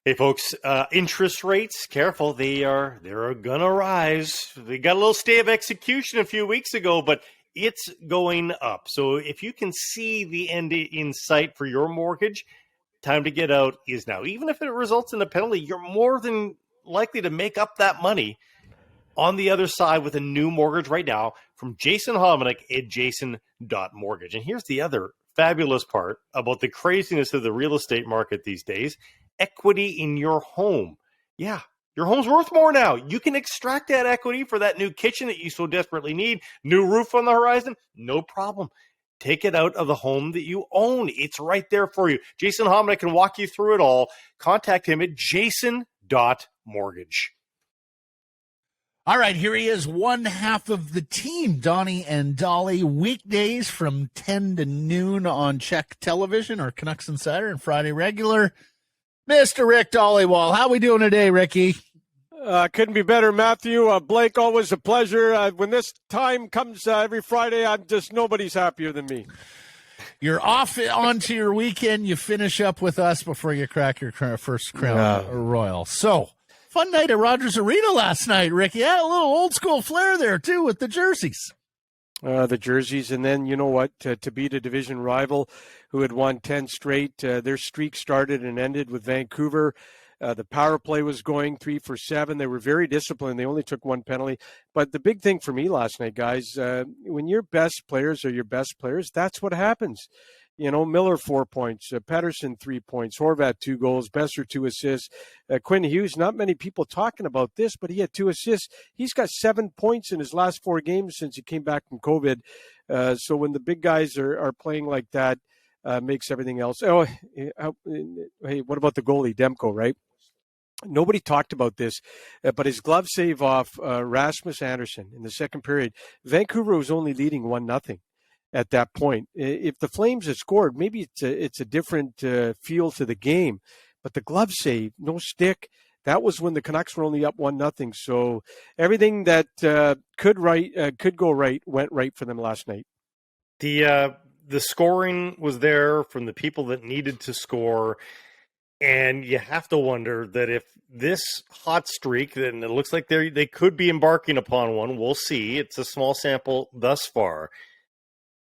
Hey, folks, interest rates, careful, they're going to rise. They got a little stay of execution a few weeks ago, but it's going up. So if you can see the end in sight for your mortgage, time to get out is now. Even if it results in a penalty, you're more than likely to make up that money on the other side with a new mortgage right now from Jason Hominick at jason.mortgage. And here's the other fabulous part about the craziness of the real estate market these days. Equity in your home. Yeah, your home's worth more now. You can extract that equity for that new kitchen that you so desperately need. New roof on the horizon? No problem. Take it out of the home that you own. It's right there for you. Jason Hominick can walk you through it all. Contact him at jason.mortgage. All right, here he is, one half of the team, Donnie and Dolly, weekdays from 10 to noon on Czech Television or Canucks Insider and Friday Regular. Mr. Rick Dhaliwal, how we doing today, Ricky? Couldn't be better, Matthew. Blake, always a pleasure. When this time comes every Friday, nobody's happier than me. You're off onto your weekend. You finish up with us before you crack your first crown royal. So, fun night at Rogers Arena last night, Ricky. Yeah, a little old school flair there, too, with the jerseys. The jerseys, and then you know what, to beat a division rival who had won 10 straight, their streak started and ended with Vancouver. The power play was going 3 for 7. They were very disciplined. They only took one penalty. But the big thing for me last night, guys, when your best players are your best players, that's what happens. You know, Miller 4 points, Pettersson 3 points, Horvat 2 goals, Boeser 2 assists, Quinn Hughes. Not many people talking about this, but he had 2 assists. He's got 7 points in his last 4 games since he came back from COVID. So when the big guys are playing like that, makes everything else. Oh, hey, what about the goalie, Demko? Right? Nobody talked about this, but his glove save off Rasmus Andersson in the second period. Vancouver was only leading 1-0. At that point, if the Flames had scored, maybe it's a different feel to the game. But the glove save, no stick, that was when the Canucks were only up 1-0. So everything that could go right went right for them last night. The scoring was there from the people that needed to score, and you have to wonder that if this hot streak, then it looks like they could be embarking upon one. We'll see. It's a small sample thus far.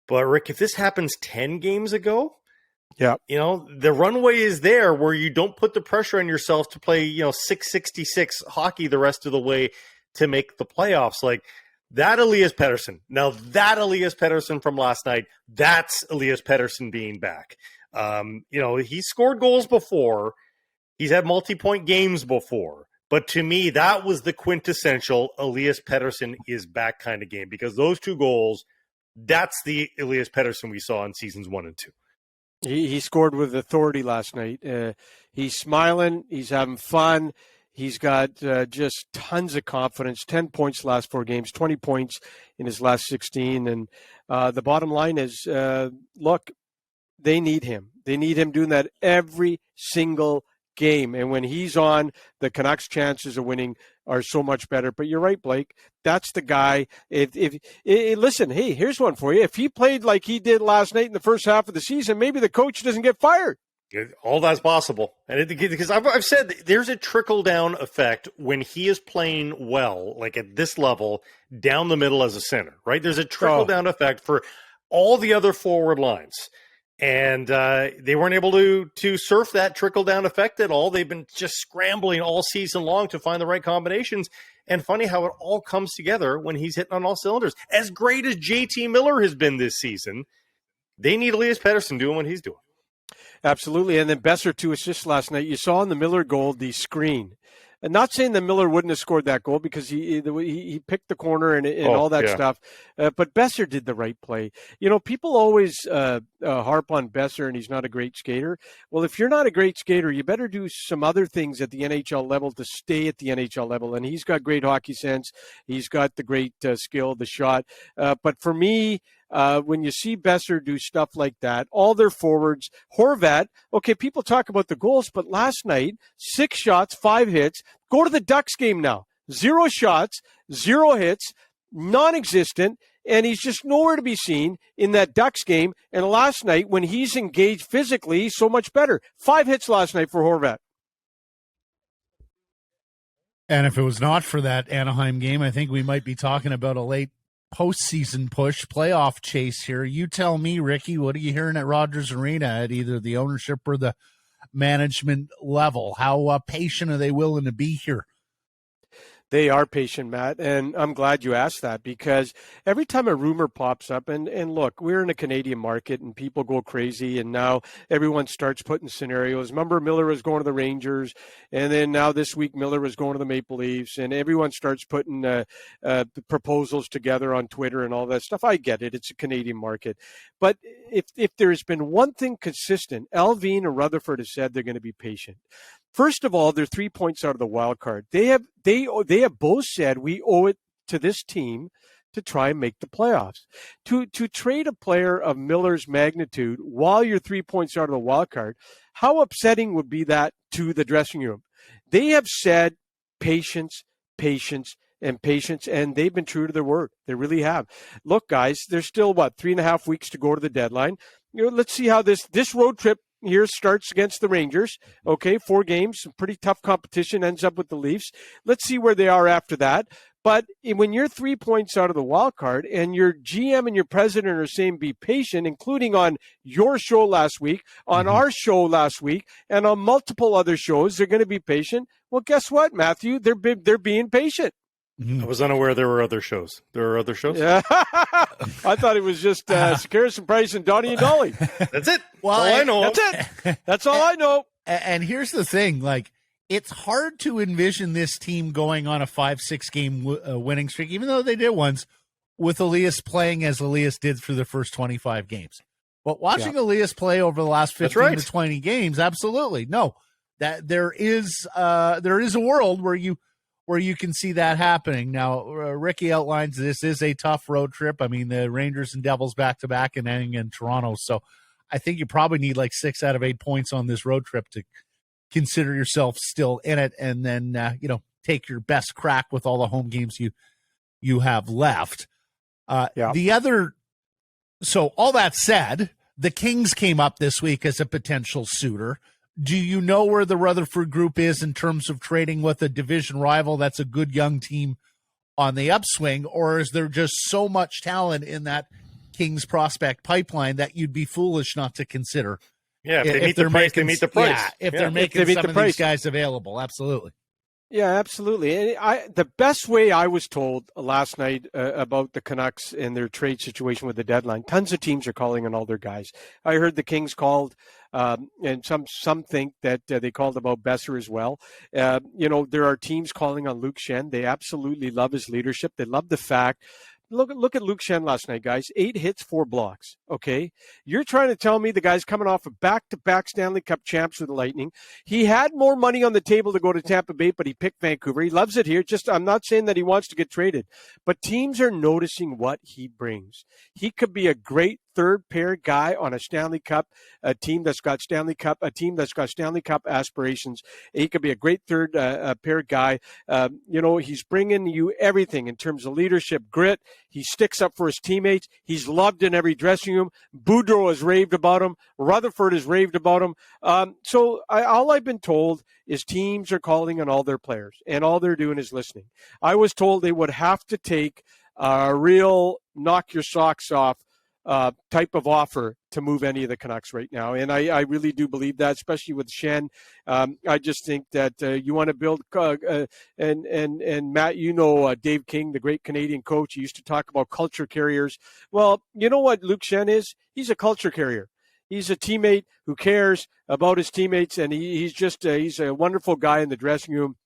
But, Rick, if this happens 10 games ago, yeah, you know, the runway is there where you don't put the pressure on yourself to play, 666 hockey the rest of the way to make the playoffs. Like, that Elias Pettersson. Now, that Elias Pettersson from last night, that's Elias Pettersson being back. He scored goals before. He's had multi-point games before. But to me, that was the quintessential Elias Pettersson is back kind of game because those 2 goals – that's the Elias Pettersson we saw in seasons 1 and 2. He scored with authority last night. He's smiling. He's having fun. He's got just tons of confidence. 10 points last 4 games, 20 points in his last 16. And the bottom line is, look, they need him. They need him doing that every single game. And when he's on, the Canucks' chances of winning are so much better. But you're right, Blake. That's the guy. Listen, hey, here's one for you. If he played like he did last night in the first half of the season, maybe the coach doesn't get fired. All that's possible. And because I've said there's a trickle-down effect when he is playing well, like at this level, down the middle as a center, right? There's a trickle-down effect for all the other forward lines. And they weren't able to surf that trickle-down effect at all. They've been just scrambling all season long to find the right combinations. And funny how it all comes together when he's hitting on all cylinders. As great as JT Miller has been this season, they need Elias Pettersson doing what he's doing. Absolutely. And then Boeser 2 assists last night. You saw in the Miller goal the screen. And not saying that Miller wouldn't have scored that goal because he picked the corner and all that stuff. But Boeser did the right play. You know, people always harp on Boeser and he's not a great skater. Well, if you're not a great skater, you better do some other things at the NHL level to stay at the NHL level. And he's got great hockey sense. He's got the great skill, the shot. But for me, when you see Boeser do stuff like that, all their forwards, Horvat, okay, people talk about the goals, but last night, 6 shots, 5 hits. Go to the Ducks game now. 0 shots, 0 hits, non-existent, and he's just nowhere to be seen in that Ducks game. And last night, when he's engaged physically, so much better. 5 hits last night for Horvat. And if it was not for that Anaheim game, I think we might be talking about a late postseason push, playoff chase here. You tell me, Ricky, what are you hearing at Rogers Arena at either the ownership or the management level? How patient are they willing to be here? They are patient, Matt, and I'm glad you asked that because every time a rumor pops up, and look, we're in a Canadian market and people go crazy, and now everyone starts putting scenarios. Remember, Miller was going to the Rangers, and then now this week Miller was going to the Maple Leafs, and everyone starts putting proposals together on Twitter and all that stuff. I get it. It's a Canadian market. But if there's been one thing consistent, Alvin and Rutherford have said they're going to be patient. First of all, they're 3 points out of the wild card. They have both said we owe it to this team to try and make the playoffs. To trade a player of Miller's magnitude while you're 3 points out of the wild card, how upsetting would be that to the dressing room? They have said patience, patience, and patience, and they've been true to their word. They really have. Look, guys, there's still 3.5 weeks to go to the deadline. Let's see how this road trip here starts against the Rangers. Okay, 4 games, some pretty tough competition, ends up with the Leafs. Let's see where they are after that. But when you're 3 points out of the wild card and your GM and your president are saying be patient, including on your show last week, on our show last week, and on multiple other shows, they're going to be patient. Well, guess what, Matthew? They're being patient. I was unaware there were other shows. There are other shows? Yeah. I thought it was just Sekeres and Price and Donnie and Dolly. That's it. Well, all I know. That's it. That's all I know. And here's the thing, it's hard to envision this team going on a 5-6 game winning streak, even though they did once, with Elias playing as Elias did through the first 25 games. But watching Elias play over the last 15 to 20 games, absolutely. No, that there is a world where you can see that happening. Now, Ricky outlines this is a tough road trip. I mean, the Rangers and Devils back-to-back and ending in Toronto. So I think you probably need 6 out of 8 points on this road trip to consider yourself still in it, and then, take your best crack with all the home games you have left. So all that said, the Kings came up this week as a potential suitor. Do you know where the Rutherford group is in terms of trading with a division rival that's a good young team on the upswing, or is there just so much talent in that Kings prospect pipeline that you'd be foolish not to consider? Yeah, if they meet the price, they meet the price. Yeah, if they're making some of these guys available, absolutely. Yeah, absolutely. And the best way I was told last night about the Canucks and their trade situation with the deadline, tons of teams are calling on all their guys. I heard the Kings called, and some think that they called about Boeser as well. There are teams calling on Luke Schenn. They absolutely love his leadership. They love the fact. Look at Luke Schenn last night, guys. 8 hits, 4 blocks. Okay, you're trying to tell me the guy's coming off of back-to-back Stanley Cup champs with the Lightning. He had more money on the table to go to Tampa Bay, but he picked Vancouver. He loves it here. I'm not saying that he wants to get traded, but teams are noticing what he brings. He could be a great third pair guy on a Stanley Cup, a team that's got Stanley Cup aspirations. He could be a great third pair guy. He's bringing you everything in terms of leadership, grit. He sticks up for his teammates. He's loved in every dressing room. Boudreau has raved about him. Rutherford has raved about him. All I've been told is teams are calling on all their players, and all they're doing is listening. I was told they would have to take a real knock your socks off type of offer to move any of the Canucks right now. And I really do believe that, especially with Schenn. I just think that you want to build and Matt, Dave King, the great Canadian coach, he used to talk about culture carriers. Well, you know what Luke Schenn is? He's a culture carrier. He's a teammate who cares about his teammates, and he's a wonderful guy in the dressing room.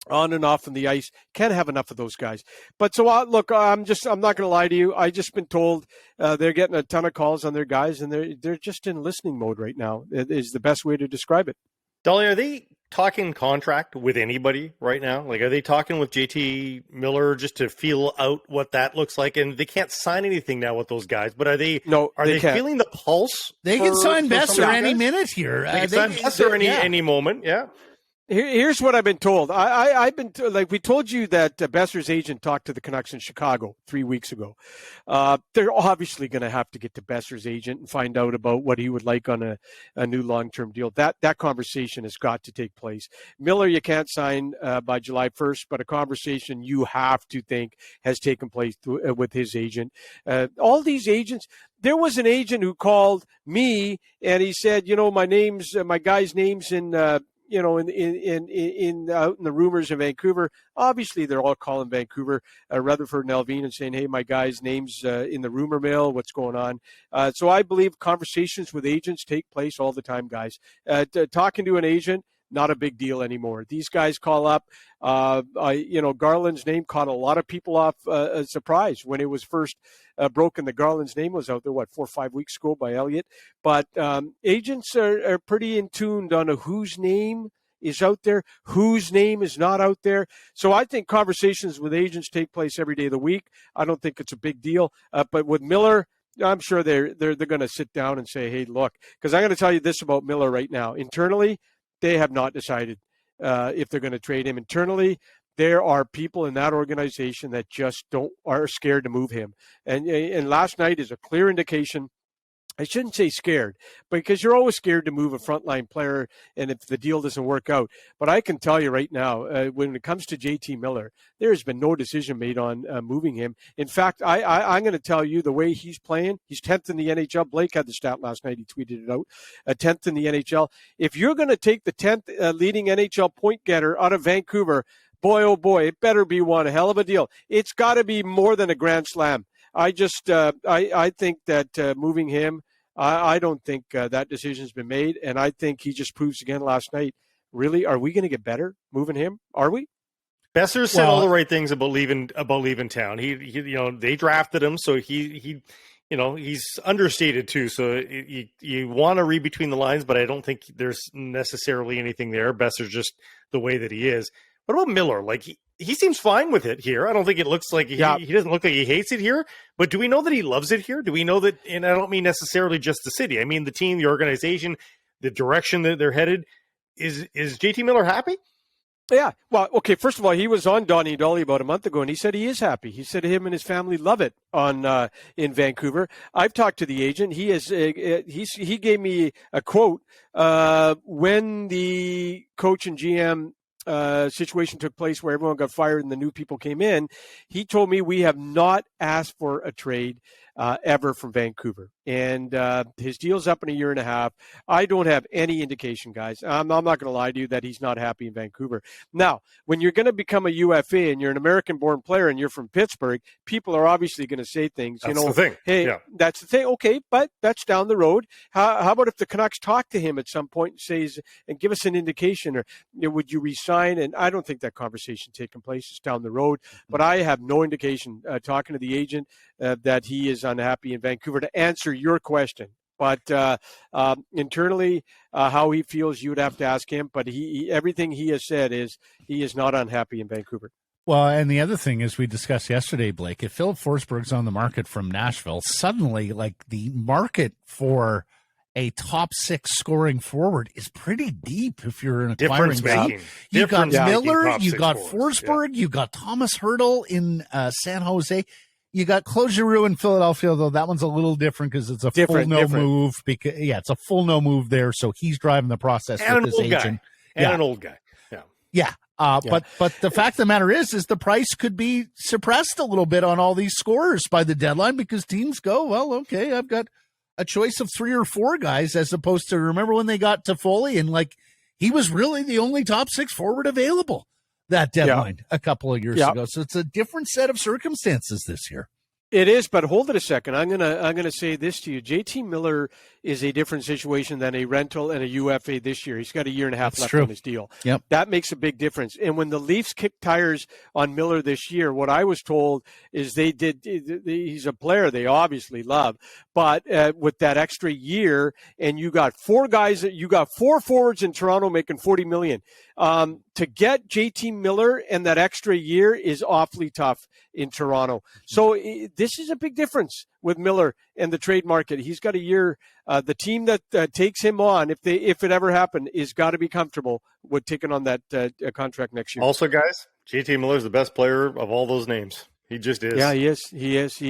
On and off from the ice. Can't have enough of those guys. But I'm not going to lie to you. I just been told they're getting a ton of calls on their guys, and they're just in listening mode right now. It is the best way to describe it. Dolly, are they talking contract with anybody right now? Are they talking with JT Miller just to feel out what that looks like? And they can't sign anything now with those guys, but are they feeling the pulse? They can sign Boeser any minute here. They can sign Boeser any moment, yeah. Here's what I've been told. I've been we told you that Boeser's agent talked to the Canucks in Chicago 3 weeks ago. They're obviously going to have to get to Boeser's agent and find out about what he would like on a new long-term deal. That conversation has got to take place. Miller, you can't sign by July 1st, but a conversation you have to think has taken place with his agent. All these agents. There was an agent who called me and he said, my guy's name's in. Out in the rumors in Vancouver. Obviously, they're all calling Vancouver, Rutherford and Alvin, and saying, hey, my guy's name's in the rumor mill. What's going on? So I believe conversations with agents take place all the time, guys. Talking to an agent, not a big deal anymore. These guys call up. Garland's name caught a lot of people off surprise when it was first broken. The Garland's name was out there, 4 or 5 weeks ago by Elliott. But agents are pretty in tuned on whose name is out there, whose name is not out there. So I think conversations with agents take place every day of the week. I don't think it's a big deal. But with Miller, I'm sure they're going to sit down and say, hey, look, because I'm going to tell you this about Miller right now. Internally, they have not decided if they're going to trade him. Internally, there are people in that organization that just are scared to move him. And last night is a clear indication. I shouldn't say scared, because you're always scared to move a frontline player and if the deal doesn't work out. But I can tell you right now, when it comes to JT Miller, there has been no decision made on moving him. In fact, I'm going to tell you the way he's playing, he's 10th in the NHL. Blake had the stat last night. He tweeted it out, 10th in the NHL. If you're going to take the 10th leading NHL point getter out of Vancouver, boy, oh boy, it better be one hell of a deal. It's got to be more than a grand slam. I think that moving him, I don't think that decision's been made, and I think he just proves again last night. Really, are we going to get better moving him? Are we? Boeser said all the right things about leaving town. He they drafted him, so he's understated too. So you want to read between the lines, but I don't think there's necessarily anything there. Boeser's just the way that he is. What about Miller? Like he seems fine with it here. I don't think it looks like he doesn't look like he hates it here. But do we know that he loves it here? Do we know that? And I don't mean necessarily just the city. I mean the team, the organization, the direction that they're headed. Is JT Miller happy? Yeah. Well, okay. First of all, he was on Donnie Dolly about a month ago, and he said he is happy. He said him and his family love it in Vancouver. I've talked to the agent. He is he gave me a quote when the coach and GM situation took place where everyone got fired and the new people came in. He told me we have not asked for a trade ever from Vancouver. And his deal's up in a year and a half. I don't have any indication, guys. I'm not going to lie to you that he's not happy in Vancouver. Now, when you're going to become a UFA and you're an American-born player and you're from Pittsburgh, people are obviously going to say things. That's the thing. Hey, yeah. That's the thing. Okay, but that's down the road. How about if the Canucks talk to him at some point and says and give us an indication, or would you resign? And I don't think that conversation taking place. It's down the road. But I have no indication talking to the agent that he is unhappy in Vancouver. To answer your question, but internally, how he feels, you would have to ask him. But everything he has said is he is not unhappy in Vancouver. Well, and the other thing is we discussed yesterday, Blake, if Philip Forsberg's on the market from Nashville, suddenly like the market for a top six scoring forward is pretty deep if you're an acquiring team. You got Miller, you got Forsberg, you got Thomas Hertl in San Jose. You got Claude Giroux in Philadelphia, though that one's a little different because it's a full no move. Because it's a full no move there, so he's driving the process and with his agent. An old guy. Yeah. But the fact of the matter is the price could be suppressed a little bit on all these scorers by the deadline because teams go, well, okay, I've got a choice of 3 or 4 guys as opposed to remember when they got to Foley and like he was really the only top 6 forward available that deadline a couple of years ago. So it's a different set of circumstances this year. It is, but hold it a second. I'm gonna say this to you. JT Miller is a different situation than a rental and a UFA this year. He's got a year and a half left on his deal. Yep. That makes a big difference. And when the Leafs kicked tires on Miller this year, what I was told is he's a player they obviously love, but with that extra year, and you got 4 forwards in Toronto making $40 million. To get JT Miller and that extra year is awfully tough in Toronto. So this is a big difference with Miller and the trade market. He's got a year. The team that takes him on, if it ever happened, is got to be comfortable with taking on that contract next year. Also, guys, JT Miller's the best player of all those names. He just is. Yeah, he is. He is.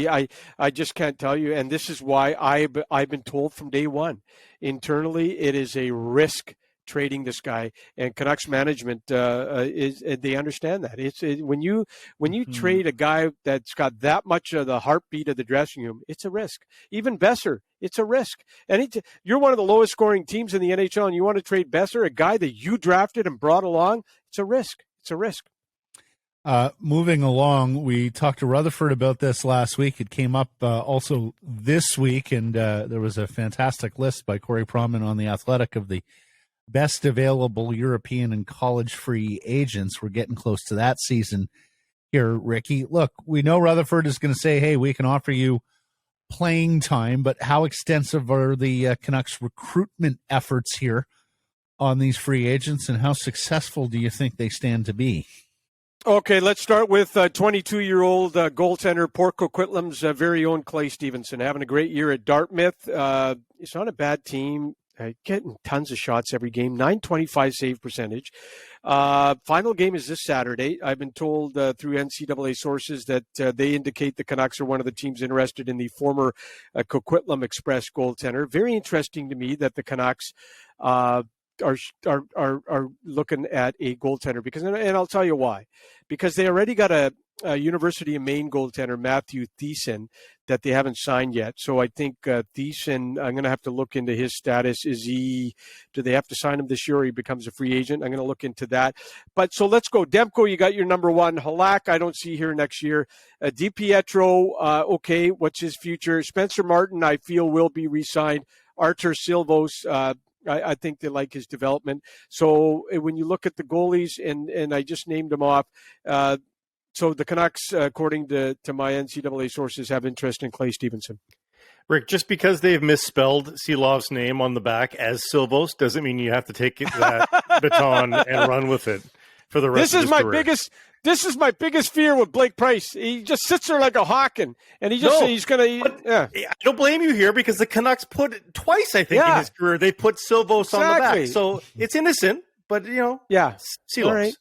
I just can't tell you. And this is why I've been told from day one, internally, it is a risk trading this guy, and Canucks management they understand that. When you trade a guy that's got that much of the heartbeat of the dressing room, it's a risk. Even Boeser, it's a risk. And you're one of the lowest scoring teams in the NHL, and you want to trade Boeser, a guy that you drafted and brought along. It's a risk. It's a risk. Moving along, we talked to Rutherford about this last week. It came up also this week, and there was a fantastic list by Corey Proman on The Athletic of the best available European and college free agents. We're getting close to that season here, Ricky. Look, we know Rutherford is going to say, hey, we can offer you playing time, but how extensive are the Canucks recruitment efforts here on these free agents, and how successful do you think they stand to be? Okay, let's start with 22-year-old goaltender Port Coquitlam's very own Clay Stevenson, having a great year at Dartmouth. It's not a bad team, getting tons of shots every game, .925 save percentage. Final game is this Saturday. I've been told through NCAA sources that they indicate the Canucks are one of the teams interested in the former Coquitlam Express goaltender. Very interesting to me that the Canucks are looking at a goaltender, because, and I'll tell you why, because they already got a University of Maine goaltender, Matthew Thiessen, that they haven't signed yet. So I think Thiessen, I'm going to have to look into his status. Do they have to sign him this year, or he becomes a free agent? I'm going to look into that. But so let's go. Demko, you got your number one. Halak, I don't see here next year. DiPietro, okay, what's his future? Spencer Martin, I feel, will be re-signed. Artur Silvos, I think they like his development. So when you look at the goalies, and I just named them off, so the Canucks, according to my NCAA sources, have interest in Clay Stevenson. Rick, just because they've misspelled Silov's name on the back as Silvos doesn't mean you have to take that baton and run with it for the rest of his career. This is my biggest fear with Blake Price. He just sits there like a hawk, and he's going to. Yeah. I don't blame you here, because the Canucks put it twice, I think, in his career. They put Silvos on the back, so it's innocent. But yeah, Silovs. Right.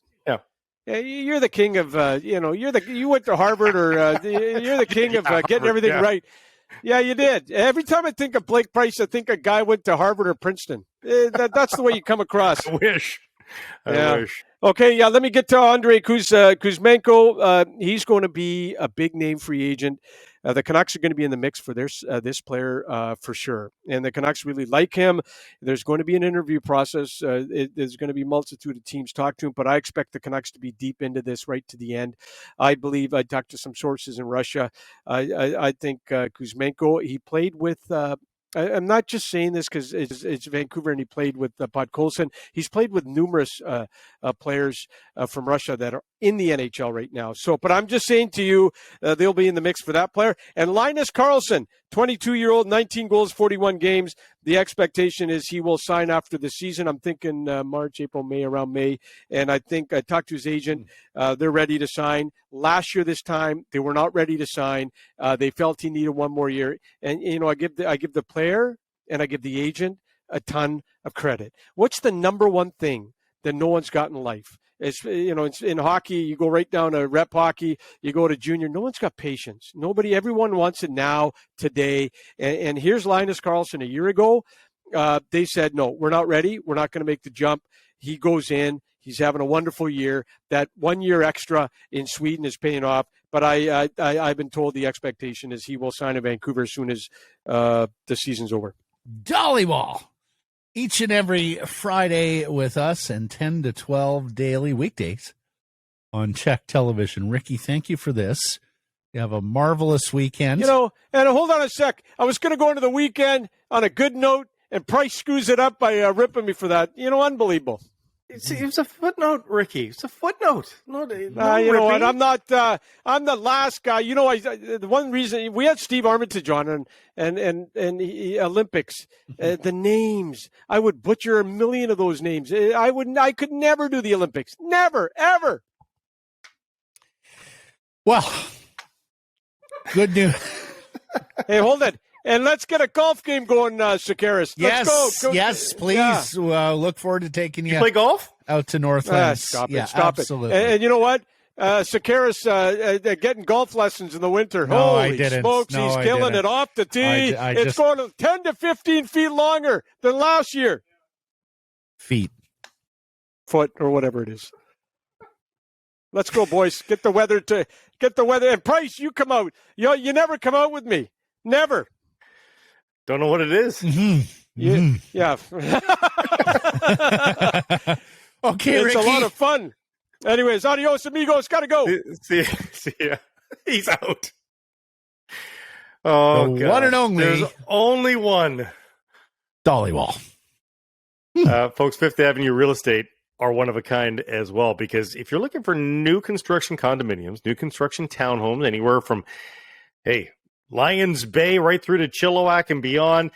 Yeah, you're the king of you went to Harvard, or you're the king of getting everything right. Yeah, you did. Every time I think of Blake Price, I think a guy went to Harvard or Princeton. That's the way you come across. I wish. Okay, yeah, let me get to Andrei Kuzmenko. He's going to be a big name free agent. The Canucks are going to be in the mix for this player for sure. And the Canucks really like him. There's going to be an interview process. There's going to be a multitude of teams talk to him, but I expect the Canucks to be deep into this right to the end. I believe, I talked to some sources in Russia. I think Kuzmenko, he played with I'm not just saying this because it's Vancouver and he played with Podkolzin. He's played with numerous players from Russia that are in the NHL right now. So, but I'm just saying to you, they'll be in the mix for that player. And Linus Karlsson, 22-year-old, 19 goals, 41 games. The expectation is he will sign after the season. I'm thinking March, April, May, around May. And I think I talked to his agent. They're ready to sign. Last year, this time, they were not ready to sign. They felt he needed one more year. And, I give the player and I give the agent a ton of credit. What's the number one thing that no one's got in life? It's in hockey, you go right down to rep hockey, you go to junior. No one's got patience. Everyone wants it now, today. And here's Linus Karlsson. A year ago, they said, no, we're not ready. We're not going to make the jump. He goes in. He's having a wonderful year. That 1 year extra in Sweden is paying off. But I've been told the expectation is he will sign in Vancouver as soon as the season's over. Dhaliwal. Each and every Friday with us, and 10 to 12 daily weekdays on Czech Television. Ricky, thank you for this. You have a marvelous weekend. And hold on a sec. I was going to go into the weekend on a good note, and Price screws it up by ripping me for that. Unbelievable. It was a footnote, Ricky. It's a footnote. No, you know what? I'm not. I'm the last guy. You know, the one reason we had Steve Armitage on and Olympics, the names. I would butcher a million of those names. I could never do the Olympics. Never, ever. Well, good news. Hey, hold it. And let's get a golf game going, Sekeres. Let's go. Yes, please. Yeah. Look forward to taking you play golf out to Northlands. Stop absolutely. it. And you know what? Sekeres getting golf lessons in the winter. No, Holy I didn't. smokes, No, he's I killing didn't. it off the tee. It's going 10 to 15 feet longer than last year. Foot or whatever it is. Let's go, boys. Get the weather. And Price, you come out. You never come out with me. Never. Don't know what it is. Mm-hmm. Yeah. Okay, it's Ricky. a lot of fun. Anyways, adios, amigos. Gotta go. See ya. He's out. Oh, the God. one and only. There's only one. Dhaliwal. Folks, Fifth Avenue Real Estate are one of a kind as well, because if you're looking for new construction condominiums, new construction townhomes, anywhere from, Lions Bay right through to Chilliwack and beyond,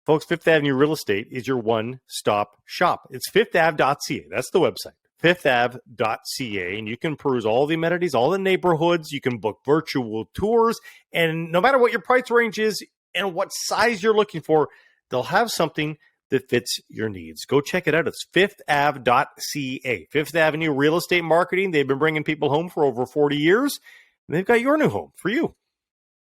folks, Fifth Avenue Real Estate is your one-stop shop. It's fifthave.ca. That's the website, fifthave.ca, and you can peruse all the amenities, all the neighborhoods. You can book virtual tours, and no matter what your price range is and what size you're looking for, they'll have something that fits your needs. Go check it out. It's fifthave.ca. Fifth Avenue Real Estate Marketing. They've been bringing people home for over 40 years, and they've got your new home for you.